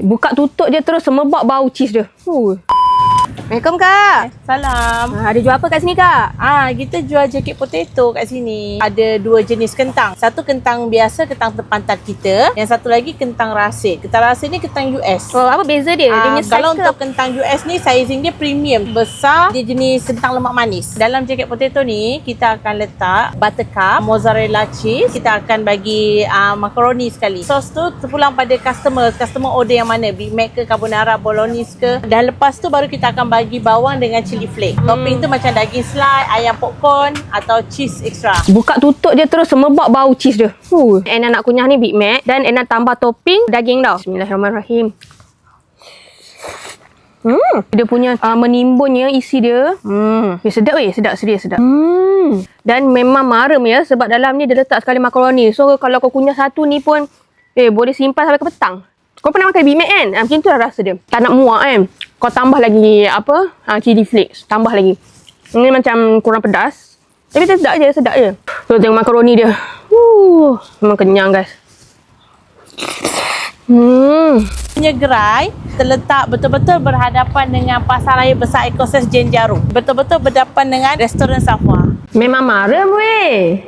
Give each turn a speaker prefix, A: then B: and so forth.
A: Buka tutup je terus semerbak bau cheese dia. Assalamualaikum Kak.
B: Salam.
A: Ada jual apa kat sini Kak?
B: Kita jual jacket potato kat sini. Ada dua jenis kentang. Satu kentang biasa, kentang terpantat kita. Yang satu lagi kentang rasit. Kentang rasit ni kentang US.
A: Oh, apa beza dia? Dia punya size
B: Kalau
A: ke?
B: untuk kentang US ni sizing dia premium. Besar, dia jenis kentang lemak manis. Dalam jacket potato ni kita akan letak buttercup, mozzarella cheese. Kita akan bagi macaroni sekali. Sos tu terpulang pada customer order yang mana, Big Mac ke, carbonara, bolognese ke. Dan lepas tu baru kita akan bagi bawang dengan chili flake. Topping tu macam daging slide, ayam popcorn atau cheese extra.
A: Buka tutup je terus semerbak bau cheese dia. Ena nak kunyah ni Big Mac dan Ena tambah topping daging tau. Bismillahirrahmanirrahim. Dia punya menimbunnya isi dia. Sedap weh, sedap, sedia sedap. Dan memang marem ya sebab dalam ni dia letak sekali makaroni. So kalau kau kunyah satu ni pun boleh simpan sampai ke petang. Kau pernah makan Big Mac kan? Macam tu lah rasa dia. Tak nak muak kan? Kau tambah lagi chili flakes. Tambah lagi. Ini macam kurang pedas. Tapi sedap je. So tengok makaroni dia. Memang kenyang guys.
B: Punya gerai terletak betul-betul berhadapan dengan Pasaraya Besar Ekoses Jenjaru. Betul-betul berdepan dengan restoran Safwa.
A: Memang marem weh.